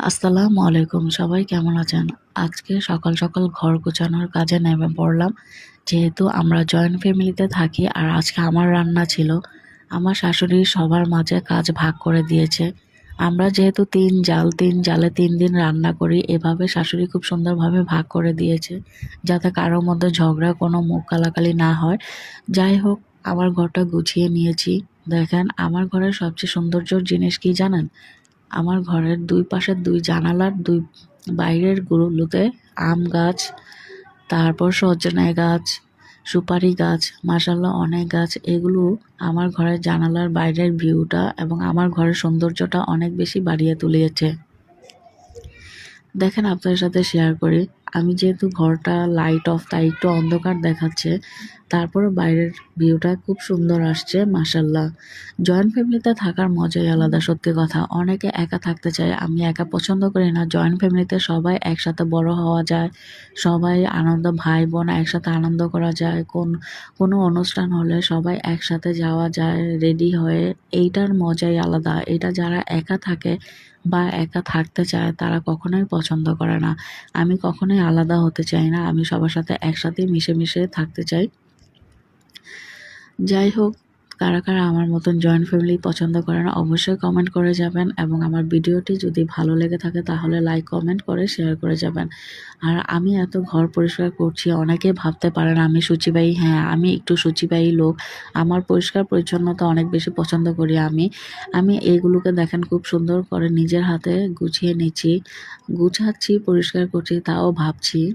আসসালামু আলাইকুম, সবাই কেমন আছেন? আজকে সকাল সকাল ঘর গোছানোর কাজে নেমে পড়লাম। যেহেতু আমরা জয়েন্ট ফ্যামিলিতে থাকি আর আজকে আমার রান্না ছিল। আমার শাশুড়ি সবার মাঝে কাজ ভাগ করে দিয়েছে। আমরা যেহেতু ৩ জালে ৩ দিন রান্না করি, এভাবে শাশুড়ি খুব সুন্দরভাবে ভাগ করে দিয়েছে, যাতে কারো মধ্যে ঝগড়া কোনো মুখ কালাকালি না হয়। যাই হোক, আমার ঘরটা গুছিয়ে নিয়েছি। দেখেন, আমার ঘরের সবচেয়ে সৌন্দর্যর জিনিস কি জানেন? আমার ঘরের ২ পাশের ২ জানালার ২ বাইরের গুলোতে আম গাছ, তারপর সজনে গাছ, সুপারি গাছ, মাশাআল্লাহ অনেক গাছ। এগুলো আমার ঘরের জানালার বাইরের ভিউটা এবং আমার ঘরের সৌন্দর্যটা অনেক বেশি বাড়িয়ে তুলিয়েছে। দেখেন, আপনাদের সাথে শেয়ার করি। আমি যেহেতু ঘরটা লাইট অফ তাই একটু অন্ধকার দেখাচ্ছে। তারপরও বাইরের ভিউটা খুব সুন্দর আসছে মাশাআল্লাহ। জয়েন্ট ফ্যামিলিতে থাকার মজাই আলাদা, সত্যি কথা। অনেকে একা থাকতে চায়, আমি একা পছন্দ করি না। জয়েন্ট ফ্যামিলিতে সবাই একসাথে বড় হওয়া যায়। সবাই আনন্দ, ভাই-বোন একসাথে আনন্দ করা যায়। কোনো অনুষ্ঠান হলে সবাই একসাথে যাওয়া যায় রেডি হয়ে। এইটার মজাই আলাদা। এটা যারা একা থাকে বা একা থাকতে চায় তারা কখনোই পছন্দ করে না। আমি কখনোই আলাদা হতে চাই না। আমি সবার সাথে একসাথে মিশে থাকতে চাই। যাই হোক, কারা, কারা আমার মতন জয়েন্ট ফ্যামিলি পছন্দ করেন অবশ্যই কমেন্ট করে যাবেন এবং আমার ভিডিওটি যদি ভালো লেগে থাকে তাহলে লাইক, কমেন্ট করে শেয়ার করে যাবেন। আর আমি এত ঘর পরিষ্কার করছি, অনেকেই ভাবতে পারেন আমি শুচিবায়ী। হ্যাঁ, আমি একটু শুচিবায়ী লোক। আমার পরিষ্কার পরিচ্ছন্নতা অনেক বেশি পছন্দ করি আমি। আমি এগুলোকে দেখেন খুব সুন্দর করে নিজের হাতে গুছিয়ে নিচ্ছি, গুছাচ্ছি, পরিষ্কার করছি, তাও ভাবছি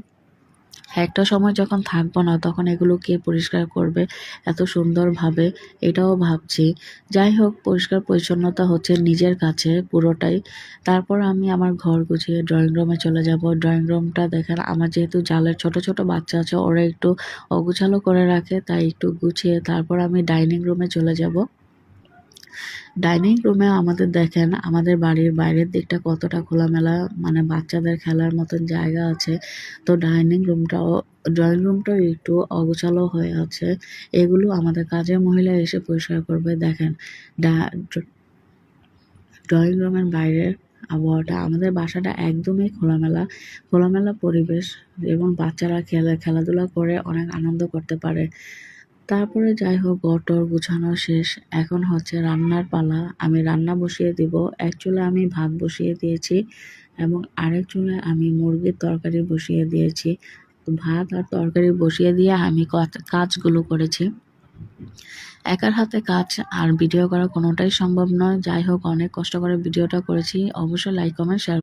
একটা সময় যখন থাকবো না তখন এগুলো কে পরিষ্কার করবে এত সুন্দরভাবে, এটাও ভাবছি। যাই হোক, পরিষ্কার পরিচ্ছন্নতা হচ্ছে নিজের কাছে পুরোটাই। তারপর আমি আমার ঘর গুছিয়ে ড্রয়িং রুমে চলে যাব। ড্রয়িং রুমটা দেখেন, আমার যেহেতু জালের ছোট ছোট বাচ্চা আছে, ওরা একটু অগোছালো করে রাখে, তাই একটু গুছিয়ে তারপর আমি ডাইনিং রুমে চলে যাব। ডাইনিং রুমে আমাদের দেখেন, আমাদের বাড়ির বাইরের দিকটা কতটা খোলামেলা, মানে বাচ্চাদের খেলার মতন জায়গা আছে। তো ড্রয়িং রুমটাও একটু অগোছালো হয়ে আছে। এগুলো আমাদের কাজের মহিলা এসে পরিষ্কার করবে। দেখেন, ডা ড্রয়িং রুমের বাইরের আবহাওয়াটা, আমাদের বাসাটা একদমই খোলামেলা, খোলামেলা পরিবেশ এবং বাচ্চারা খেলাধুলা করে অনেক আনন্দ করতে পারে। তারপরে যাই হোক, ঘর-টর গুছানো শেষ। এখন হচ্ছে রান্নার পালা। আমি রান্না বসিয়ে দিব। এক চুলায় আমি ভাত বসিয়ে দিয়েছি এবং আরেক চুলায় আমি মুরগির তরকারি বসিয়ে দিয়েছি। তো ভাত আর তরকারি বসিয়ে দিয়ে আমি কাজগুলো করেছি। একার হাতে কাজ আর ভিডিও করা কোনোটাই সম্ভব নয়। যাই হোক, অনেক কষ্ট করে ভিডিওটা করেছি। অবশ্যই লাইক, কমেন্ট, শেয়ার